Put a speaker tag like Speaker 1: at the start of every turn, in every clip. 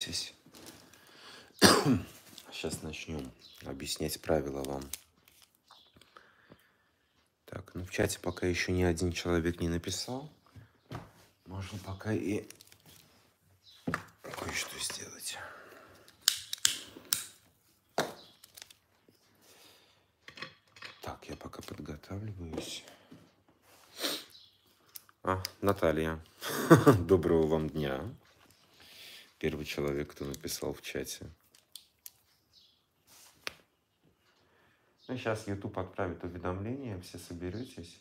Speaker 1: собирайтесь. Сейчас начнем объяснять правила вам. Так, ну в чате пока еще ни один человек не написал. Можно пока и кое-что сделать. Так, я пока подготавливаюсь. Наталья, доброго вам дня. Первый человек, кто написал в чате. Ну, сейчас YouTube отправит уведомление, все соберетесь.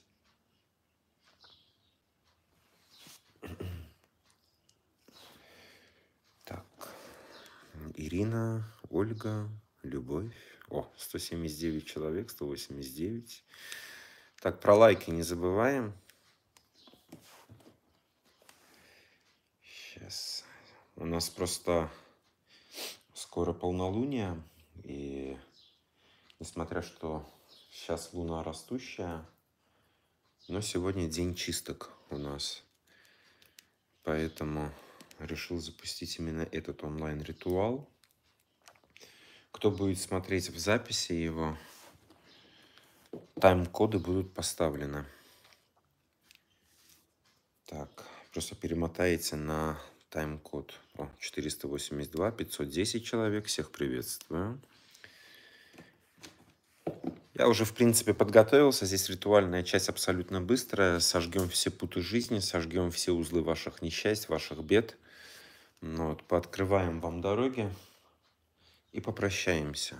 Speaker 1: Так, Ирина, Ольга, Любовь. 179 человек, 189. Так, про лайки не забываем. Сейчас. У нас просто скоро полнолуние. И несмотря что сейчас луна растущая, но сегодня день чисток у нас. Поэтому решил запустить именно этот онлайн-ритуал. Кто будет смотреть в записи его, тайм-коды будут поставлены. Так, просто перемотаете на тайм-код 482, 510 человек. Всех приветствую. Я уже, в принципе, подготовился. Здесь ритуальная часть абсолютно быстрая. Сожгем все путы жизни, сожгем все узлы ваших несчастья, ваших бед. Вот, пооткрываем вам дороги и попрощаемся.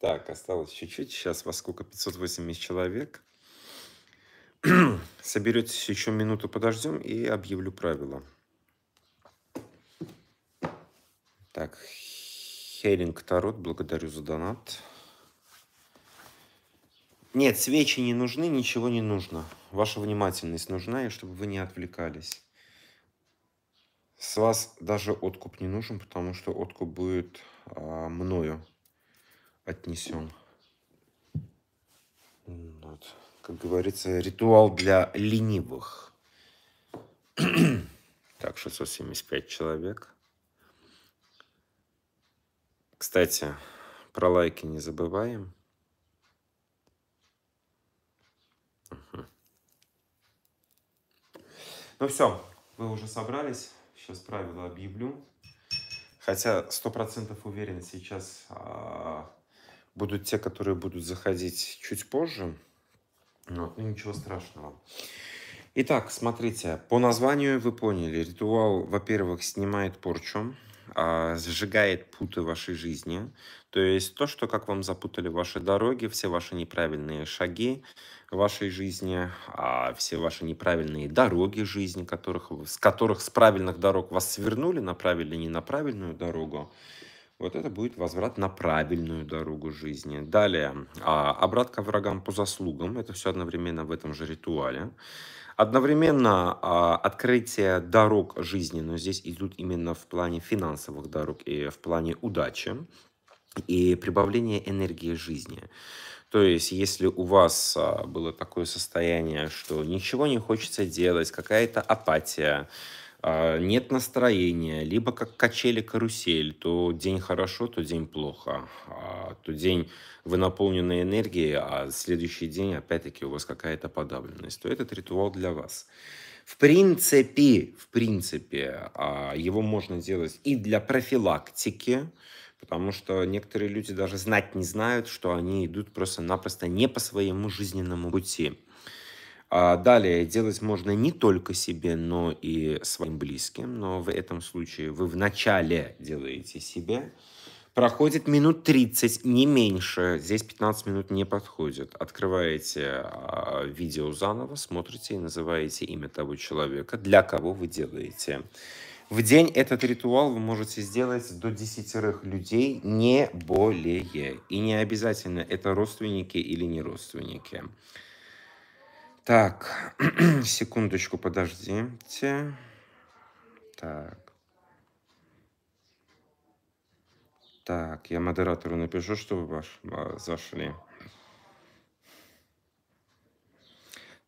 Speaker 1: Так, осталось чуть-чуть. Сейчас во сколько? 580 человек. Соберетесь, еще минуту подождем и объявлю правила. Так, Хейлинг Тарот, благодарю за донат. Нет, свечи не нужны, ничего не нужно. Ваша внимательность нужна, и чтобы вы не отвлекались. С вас даже откуп не нужен, потому что откуп будет мною отнесен. Вот. Как говорится, ритуал для ленивых. Так, 675 человек. Кстати, про лайки не забываем. Ну все, вы уже собрались. Сейчас правила объявлю. Хотя 100% уверен, сейчас будут те, которые будут заходить чуть позже. Но ничего страшного. Итак, смотрите, по названию вы поняли. Ритуал, во-первых, снимает порчу, сжигает путы вашей жизни. То есть то, что как вам запутали ваши дороги, все ваши неправильные шаги в вашей жизни, все ваши неправильные дороги жизни, с правильных дорог вас свернули, направили не на правильную дорогу. Вот это будет возврат на правильную дорогу жизни. Далее, обратка врагам по заслугам. Это все одновременно в этом же ритуале. Одновременно открытие дорог жизни, но здесь идут именно в плане финансовых дорог и в плане удачи. И прибавление энергии жизни. То есть, если у вас было такое состояние, что ничего не хочется делать, какая-то апатия, нет настроения, либо как качели-карусель, то день хорошо, то день плохо, то день вы наполнены энергией, а следующий день опять-таки у вас какая-то подавленность, то этот ритуал для вас. В принципе, его можно делать и для профилактики, потому что некоторые люди даже знать не знают, что они идут просто-напросто не по своему жизненному пути. Далее, делать можно не только себе, но и своим близким. Но в этом случае вы вначале делаете себе. Проходит минут 30, не меньше. Здесь 15 минут не подходит. Открываете видео заново, смотрите и называете имя того человека, для кого вы делаете. В день этот ритуал вы можете сделать до 10 людей, не более. И не обязательно это родственники или не родственники. Так, секундочку, подождите. Так, я модератору напишу, что вы зашли.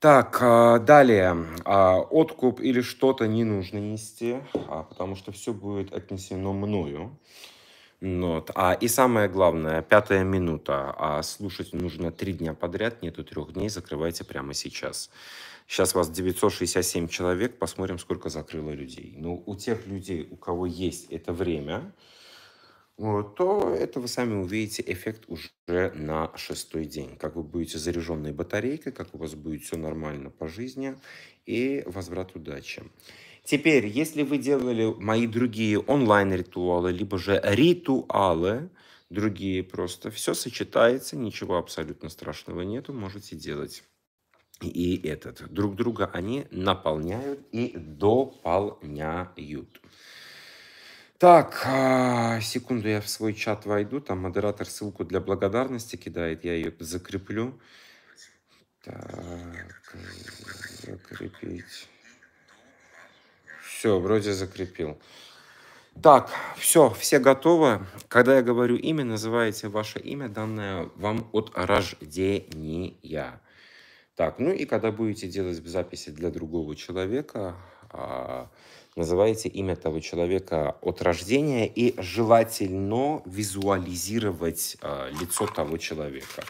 Speaker 1: Так, далее. Откуп или что-то не нужно нести, потому что все будет отнесено мною. Вот. И самое главное, 5 минута. Слушать нужно 3 дня подряд, нету 3 дней, закрывайте прямо сейчас. Сейчас вас 967 человек, посмотрим, сколько закрыло людей. Ну, у тех людей, у кого есть это время, вот, то это вы сами увидите эффект уже на 6-й день. Как вы будете заряженной батарейкой, как у вас будет все нормально по жизни и возврат удачи. Теперь, если вы делали мои другие онлайн-ритуалы, либо же ритуалы, другие просто, все сочетается, ничего абсолютно страшного нету, можете делать. И этот, друг друга они наполняют и дополняют. Так, секунду, я в свой чат войду, там модератор ссылку для благодарности кидает, я ее закреплю. Так, закрепить. Все, вроде закрепил. Так, все готовы. Когда я говорю имя, называете ваше имя, данное вам от рождения. Так, ну и когда будете делать записи для другого человека, называете имя того человека от рождения и желательно визуализировать лицо того человека.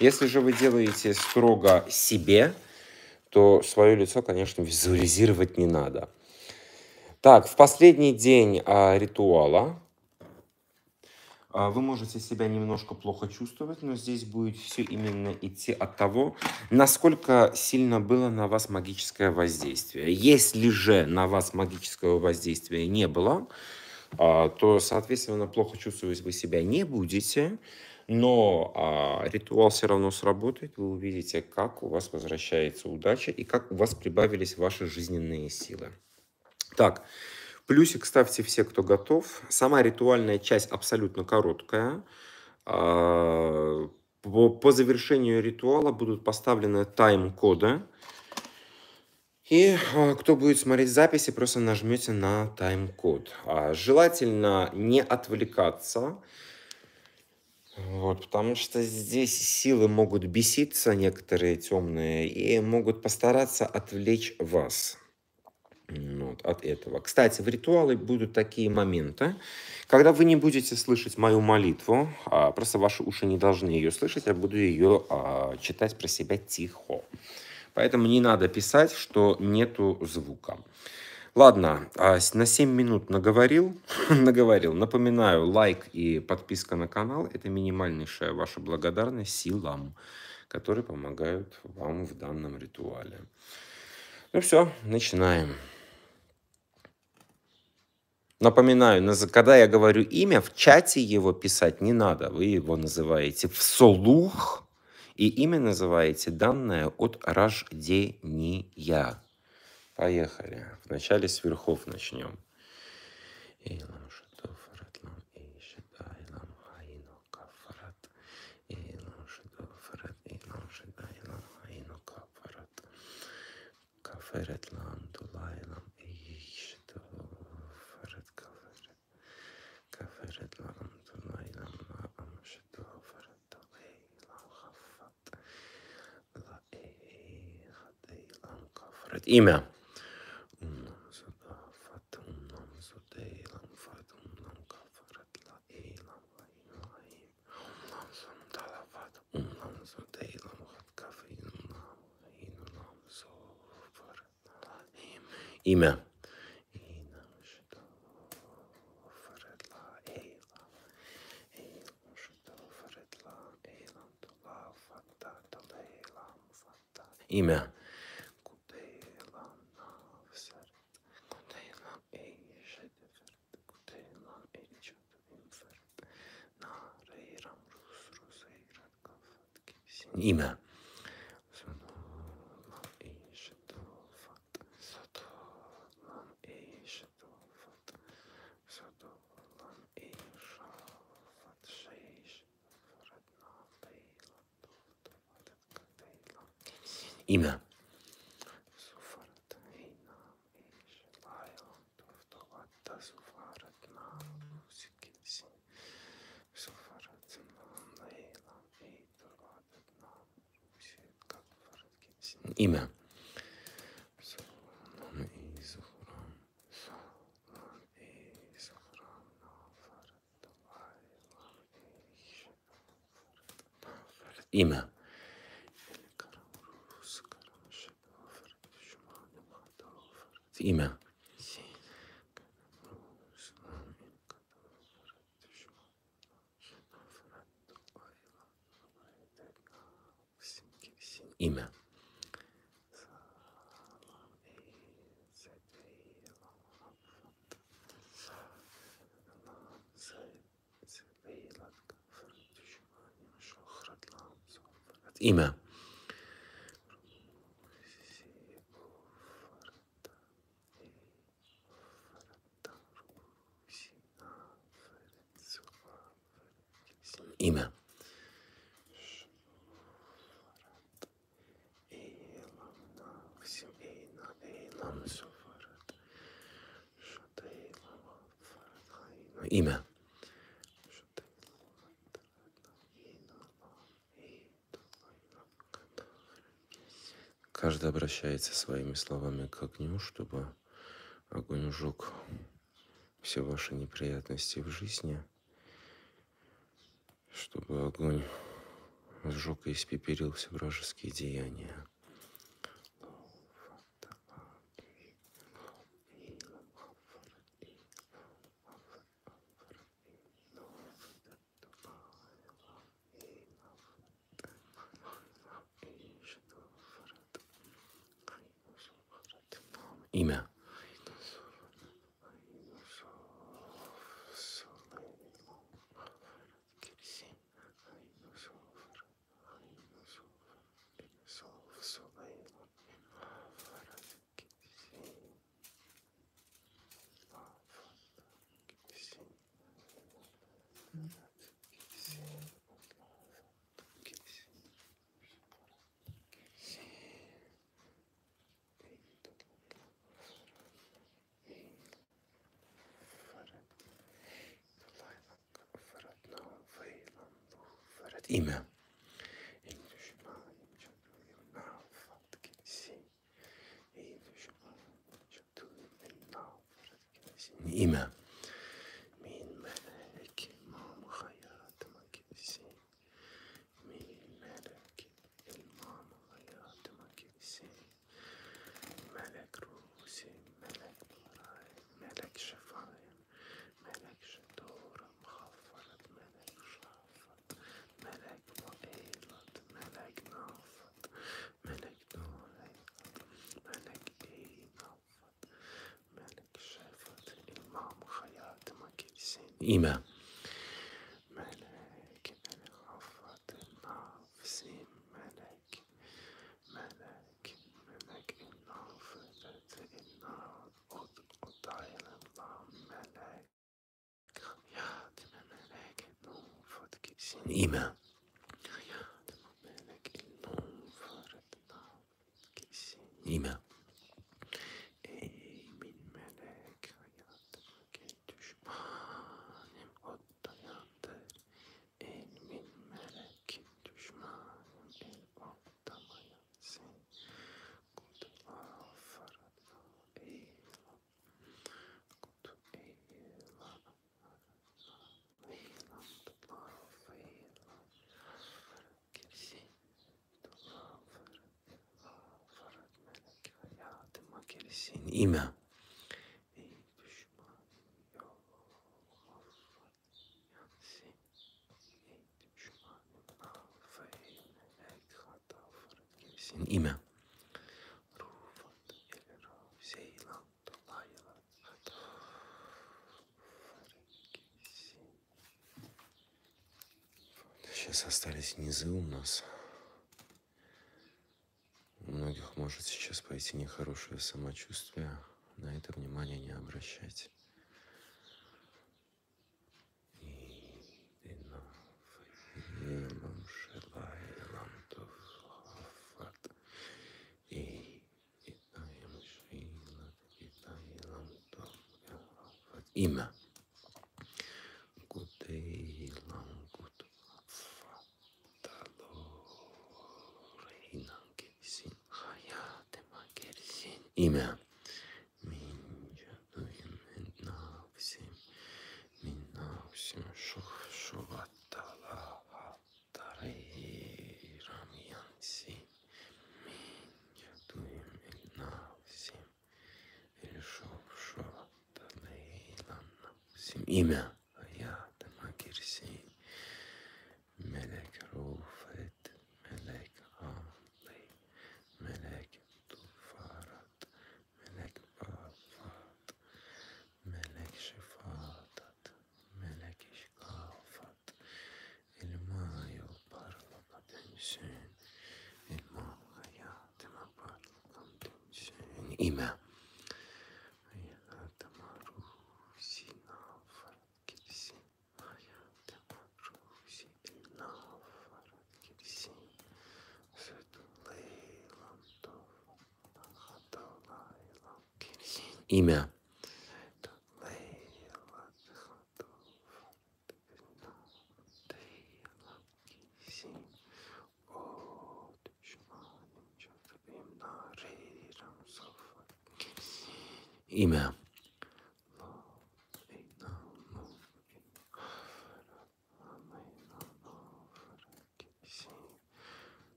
Speaker 1: Если же вы делаете строго себе, то свое лицо, конечно, визуализировать не надо. Так, в последний день ритуала вы можете себя немножко плохо чувствовать, но здесь будет все именно идти от того, насколько сильно было на вас магическое воздействие. Если же на вас магического воздействия не было, то, соответственно, плохо чувствовать вы себя не будете, но ритуал все равно сработает, вы увидите, как у вас возвращается удача и как у вас прибавились ваши жизненные силы. Так, плюсик ставьте все, кто готов. Сама ритуальная часть абсолютно короткая. По завершению ритуала будут поставлены тайм-коды. И кто будет смотреть записи, просто нажмете на тайм-код. Желательно не отвлекаться, вот, потому что здесь силы могут беситься, некоторые темные, и могут постараться отвлечь вас. Вот, от этого. Кстати, в ритуале будут такие моменты, когда вы не будете слышать мою молитву, просто ваши уши не должны ее слышать, я буду ее читать про себя тихо. Поэтому не надо писать, что нету звука. Ладно, на 7 минут наговорил. Наговорил. Напоминаю, лайк и подписка на канал – это минимальнейшая ваша благодарность силам, которые помогают вам в данном ритуале. Ну все, начинаем. Напоминаю, когда я говорю имя, в чате его писать не надо. Вы его называете вслух, и имя называете данное от рождения. Поехали. Вначале с верхов начнем. Имя. Имя. Имя. Имя. Имя. Имя. Имя. Имя. Имя. Имя. Имя. Имя. Каждый обращается своими словами к огню, чтобы огонь ужег все ваши неприятности в жизни, чтобы огонь сжег и испепелил все вражеские деяния. Имя. Имя. Имя. Имя. Имя. Имя. Имя. Имя. Сейчас остались низы у нас. У многих может сейчас пойти нехорошее самочувствие. На это внимание не обращать. Имя. Имя. Min jaduyum nafsim. Min nafsim şuvatala hatari ramyansi. Min jaduyum nafsim. Имя. Hayatıma girsin. Melek Rufet, melek Ali, melek Tufarat, melek Afat, melek Şefaat, melek İşkafat, ilma yol parlama dönsün, ilma hayatıma parlama dönsün. İme. Hayatıma ruhi nafar girsin, hayatıma ruhi nafar girsin. Имя. Имя.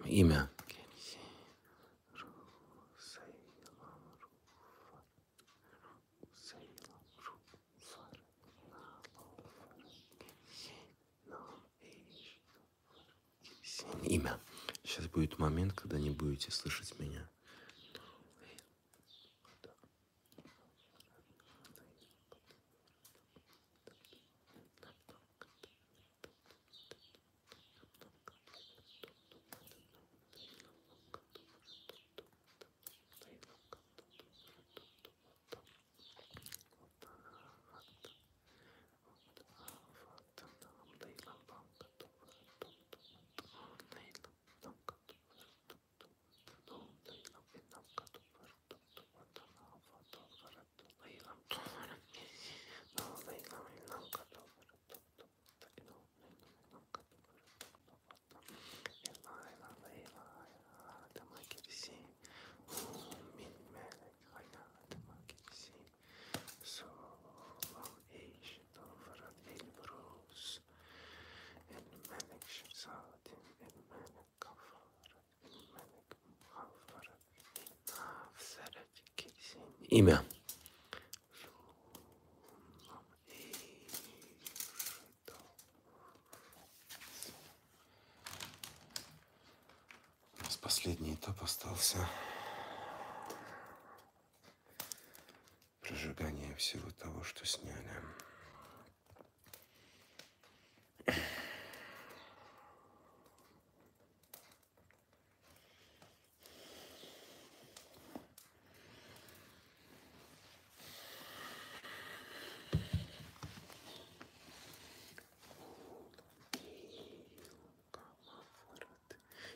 Speaker 1: Имя. Имя. Сейчас будет момент, когда не будете слышать меня. Имя. У нас последний этап остался. Прожигание всего того, что сняли.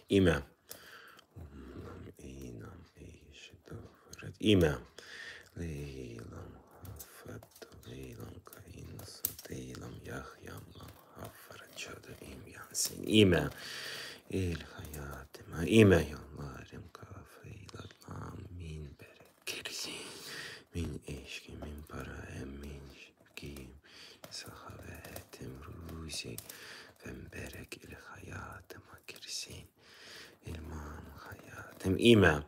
Speaker 1: Имя. Имя. Лейлам хафат, лейлам каинс, лейлам яхьям лам хафарат чада им янсин. Имя. Эль хаятима. Имя yollarım kafeylat lam min berekirsin. Min eşki min paraem min şevkim. Sahavetim ruzi. Femberek il hayatıma girsin. İlman hayatım. İmam.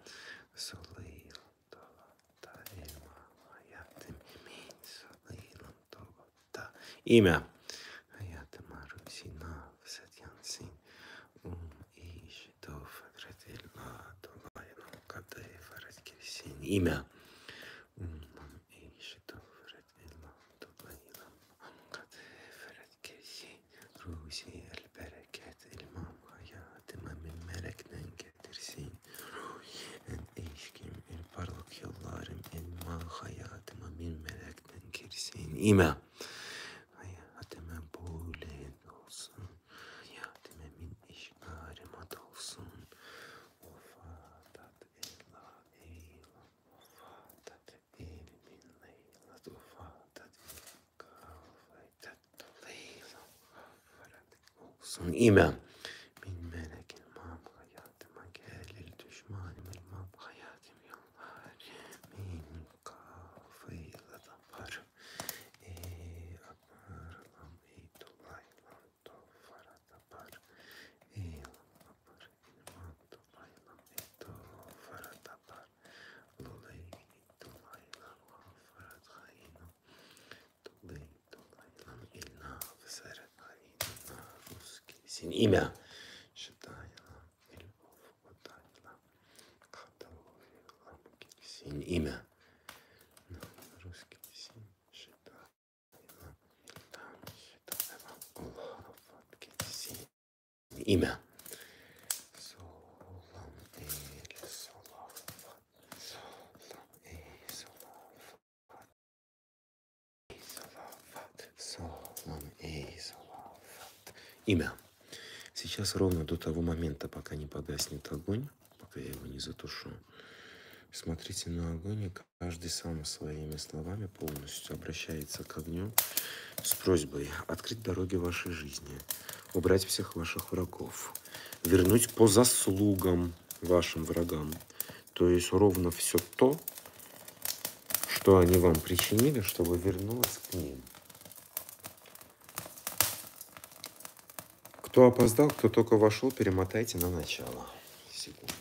Speaker 1: Sallayla tavata. İlman hayatım. İmin sallayla tavata. İmam. Hayatıma ruzi nafset yansın. İş tofakret illa dolayla kadayfaret girsin. İmam. İş tofakret illa dolayla kadayfaret girsin. Ruzi el bereket ilmam hayatıma min melekten getirsin. En eşkim el parlak yollarım ilma hayatıma min melekten girsin. İmam. Hayatıma böyle olsun. Hayatıma min işgarim ad olsun. Ufatat illa eyla. Ufatat el min leylat. Ufatat kafaytat leyla. olsun. İmam. Имя. Имя. Имя. Имя. Сейчас ровно до того момента, пока не погаснет огонь, пока я его не затушу, смотрите на огонь, и каждый сам своими словами полностью обращается к огню с просьбой открыть дороги вашей жизни, убрать всех ваших врагов, вернуть по заслугам вашим врагам. То есть ровно все то, что они вам причинили, чтобы вернулось к ним. Кто опоздал, кто только вошел, перемотайте на начало. Секунду.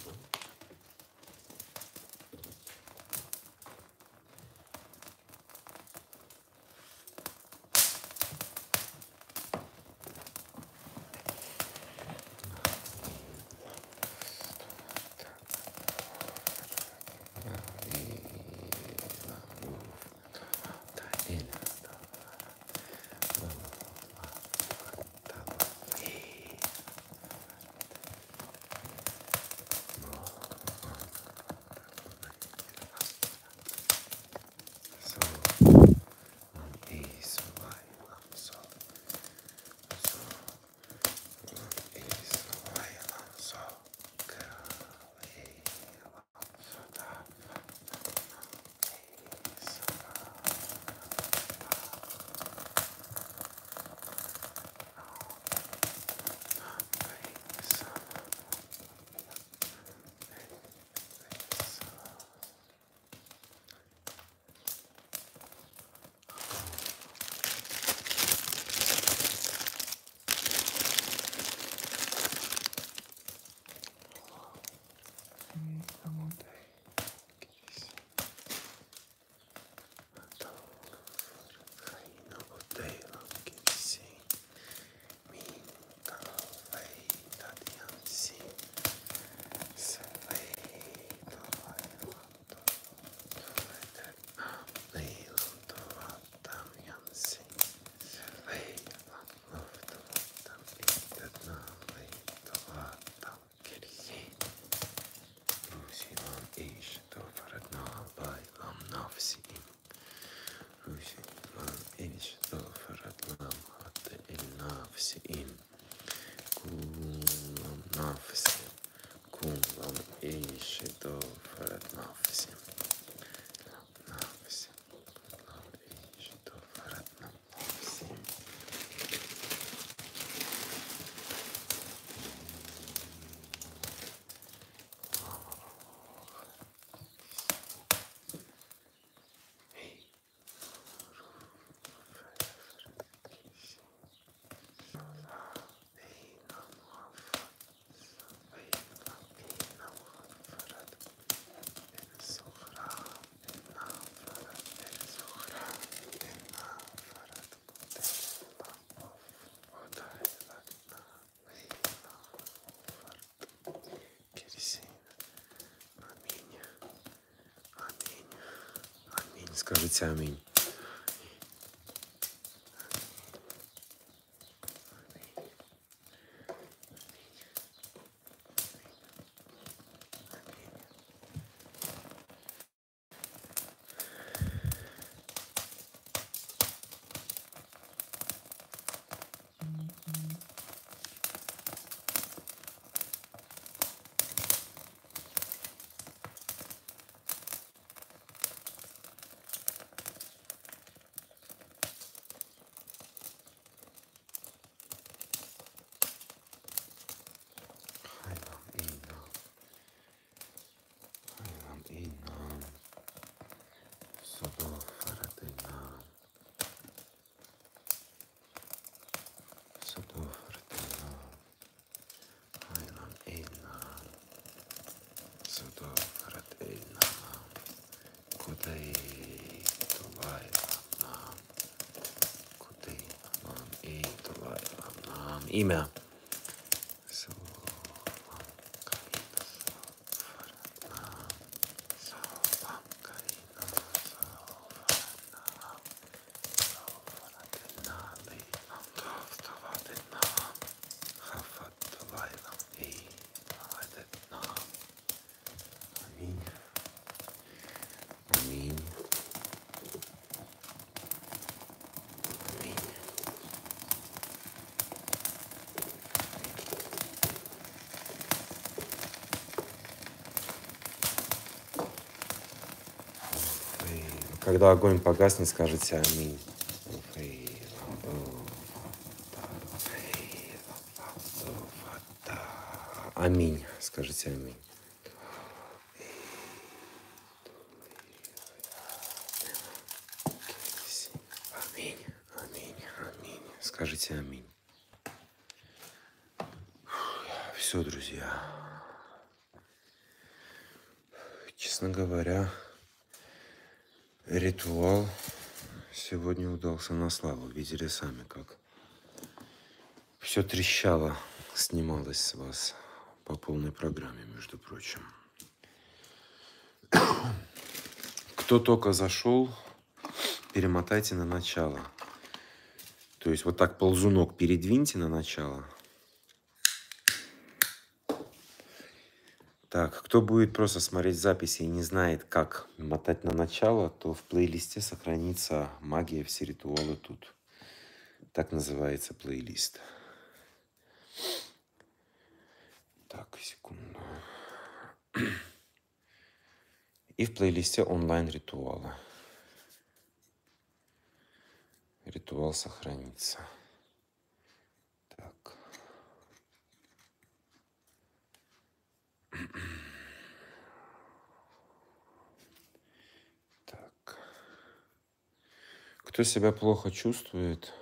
Speaker 1: Скажите аминь. Имя. Когда огонь погаснет, скажите аминь. Аминь. Скажите аминь. Аминь. Аминь. Аминь. Скажите аминь. Все, друзья. Честно говоря, ритуал сегодня удался на славу. Видели сами, как все трещало, снималось с вас по полной программе, между прочим. Кто только зашел, перемотайте на начало. То есть вот так ползунок передвиньте на начало. Так, кто будет просто смотреть записи и не знает, как мотать на начало, то в плейлисте сохранится «Магия, все ритуалы тут». Так называется плейлист. Так, секунду. И в плейлисте онлайн-ритуалы. Ритуал сохранится. Так. Так. Кто себя плохо чувствует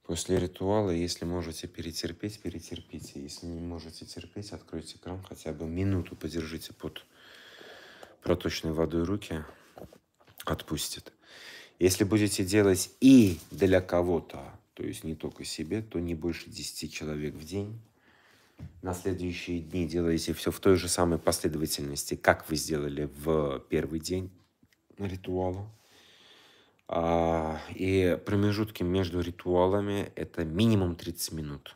Speaker 1: после ритуала, если можете перетерпеть, перетерпите. Если не можете терпеть, откройте кран, хотя бы минуту подержите под проточной водой руки, отпустит. Если будете делать и для кого-то, то есть не только себе, то не больше 10 человек в день. На следующие дни делаете все в той же самой последовательности, как вы сделали в первый день ритуала. И промежутки между ритуалами – это минимум 30 минут.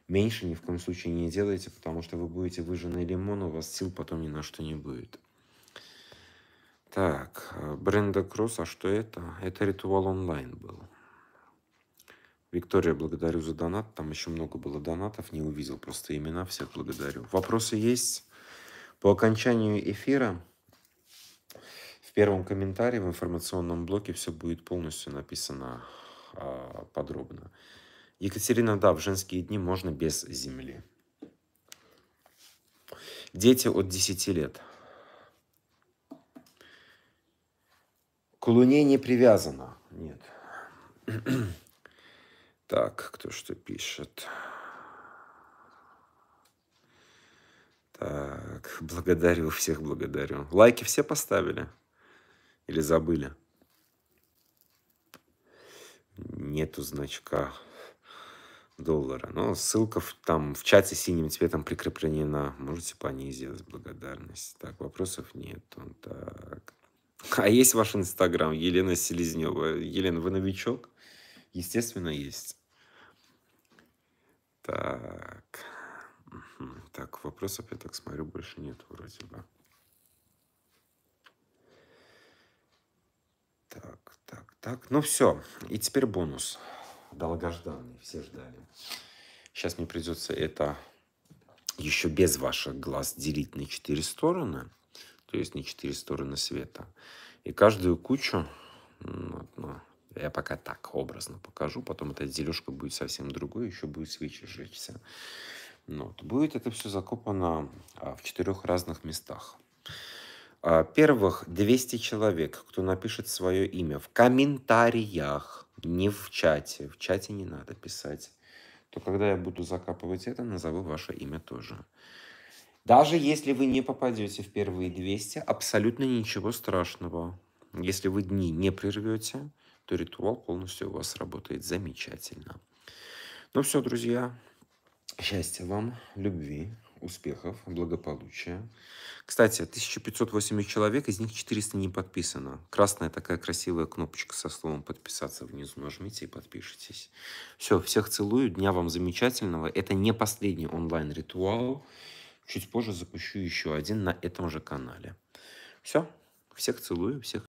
Speaker 1: Меньше ни в коем случае не делайте, потому что вы будете выжженный лимон, у вас сил потом ни на что не будет. Так, Бренда Кросс, а что это? Это ритуал онлайн был. Виктория, благодарю за донат. Там еще много было донатов, не увидел просто имена, всех благодарю. Вопросы есть? По окончанию эфира в первом комментарии в информационном блоке все будет полностью написано подробно. Екатерина, да, в женские дни можно без земли. Дети от 10 лет. К Луне не привязано. Нет. Так, кто что пишет? Так, благодарю, всех благодарю. Лайки все поставили? Или забыли? Нету значка доллара. Но ссылка там в чате синим цветом прикреплена. Можете по ней сделать благодарность. Так, вопросов нет. Так. А есть ваш инстаграм? Елена Селезнева. Елена, вы новичок? Естественно, есть. Так. Так, вопросов, я так смотрю, больше нет вроде бы. Так. Ну все. И теперь бонус. Долгожданный. Все ждали. Сейчас мне придется это еще без ваших глаз делить на 4 стороны. То есть не 4 стороны света. И каждую кучу, я пока так образно покажу, потом эта дележка будет совсем другой, еще будет свечи жечься. Будет это все закопано в 4 разных местах. Первых 200 человек, кто напишет свое имя в комментариях, не в чате не надо писать, то когда я буду закапывать это, назову ваше имя тоже. Даже если вы не попадете в первые 200, абсолютно ничего страшного. Если вы дни не прервете, то ритуал полностью у вас работает замечательно. Ну все, друзья, счастья вам, любви, успехов, благополучия. Кстати, 1580 человек, из них 400 не подписано. Красная такая красивая кнопочка со словом «подписаться» внизу нажмите и подпишитесь. Все, всех целую, дня вам замечательного. Это не последний онлайн-ритуал. Чуть позже запущу еще один на этом же канале. Все, всех целую, всех